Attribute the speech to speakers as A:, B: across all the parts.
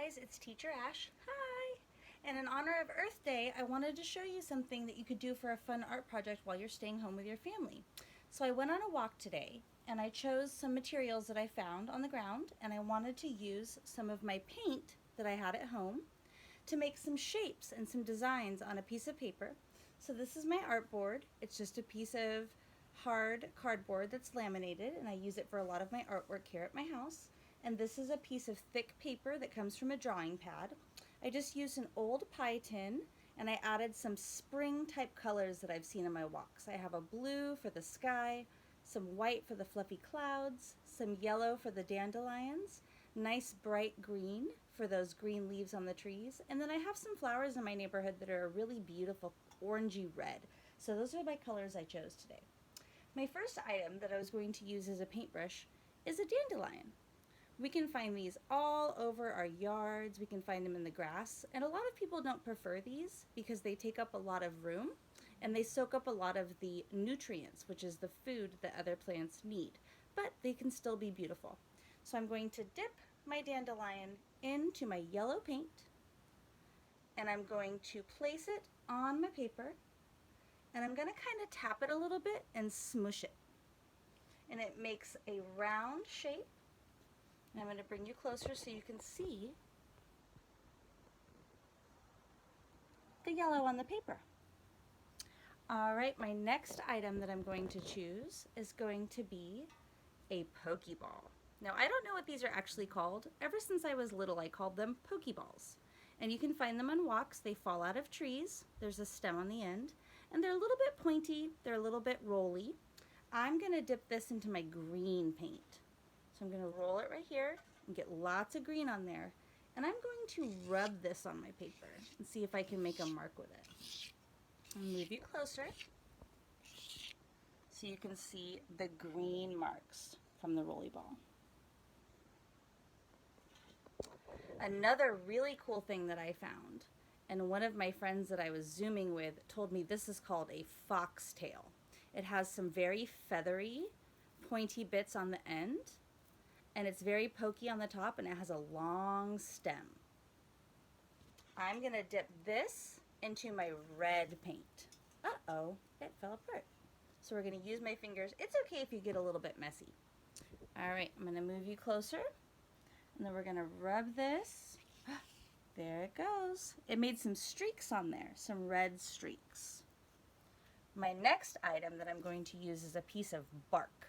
A: guys, it's Teacher Ash. Hi! And in honor of Earth Day, I wanted to show you something that you could do for a fun art project while you're staying home with your family. So I went on a walk today and I chose some materials that I found on the ground, and I wanted to use some of my paint that I had at home to make some shapes and some designs on a piece of paper. So this is my art board. It's just a piece of hard cardboard that's laminated, and I use it for a lot of my artwork here at my house. And this is a piece of thick paper that comes from a drawing pad. I just used an old pie tin and I added some spring type colors that I've seen in my walks. I have a blue for the sky, some white for the fluffy clouds, some yellow for the dandelions, nice bright green for those green leaves on the trees, and then I have some flowers in my neighborhood that are a really beautiful orangey red. So those are my colors I chose today. My first item that I was going to use as a paintbrush is a dandelion. We can find these all over our yards. We can find them in the grass. And a lot of people don't prefer these because they take up a lot of room and they soak up a lot of the nutrients, which is the food that other plants need. But they can still be beautiful. So I'm going to dip my dandelion into my yellow paint and I'm going to place it on my paper, and I'm going to kind of tap it a little bit and smush it. And it makes a round shape. And I'm going to bring you closer so you can see the yellow on the paper. Alright, my next item that I'm going to choose is going to be a Pokeball. Now, I don't know what these are actually called. Ever since I was little, I called them Pokeballs. And you can find them on walks. They fall out of trees. There's a stem on the end. And they're a little bit pointy. They're a little bit rolly. I'm going to dip this into my green paint. So I'm going to roll it right here and get lots of green on there. And I'm going to rub this on my paper and see if I can make a mark with it. I'll move you closer so you can see the green marks from the rolly ball. Another really cool thing that I found, and one of my friends that I was Zooming with told me this is called a foxtail. It has some very feathery, pointy bits on the end, and it's very pokey on the top, and it has a long stem. I'm going to dip this into my red paint. Uh-oh, it fell apart. So we're going to use my fingers. It's okay if you get a little bit messy. All right, I'm going to move you closer, and then we're going to rub this. There it goes. It made some streaks on there, some red streaks. My next item that I'm going to use is a piece of bark.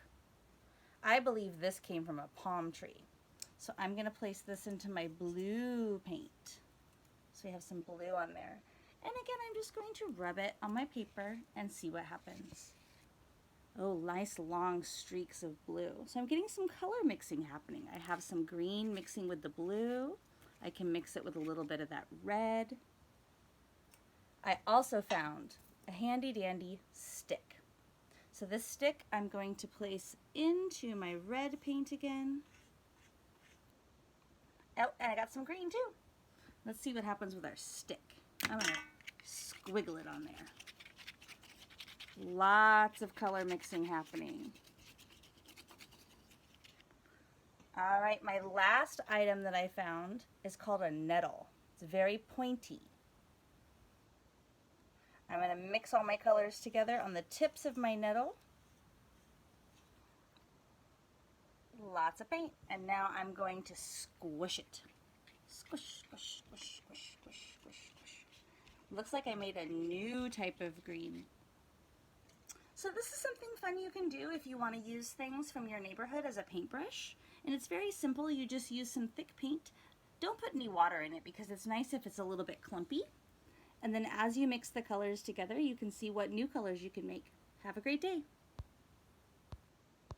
A: I believe this came from a palm tree. So I'm going to place this into my blue paint. So we have some blue on there. And again, I'm just going to rub it on my paper and see what happens. Oh, nice long streaks of blue. So I'm getting some color mixing happening. I have some green mixing with the blue. I can mix it with a little bit of that red. I also found a handy dandy stick. So this stick I'm going to place into my red paint again. Oh, and I got some green too. Let's see what happens with our stick. I'm going to squiggle it on there. Lots of color mixing happening. All right, my last item that I found is called a nettle. It's very pointy. I'm going to mix all my colors together on the tips of my nettle. Lots of paint. And now I'm going to squish it. Squish, squish, squish, squish, squish, squish, squish. Looks like I made a new type of green. So this is something fun you can do if you want to use things from your neighborhood as a paintbrush. And it's very simple. You just use some thick paint. Don't put any water in it because it's nice if it's a little bit clumpy. And then as you mix the colors together, you can see what new colors you can make. Have a great day.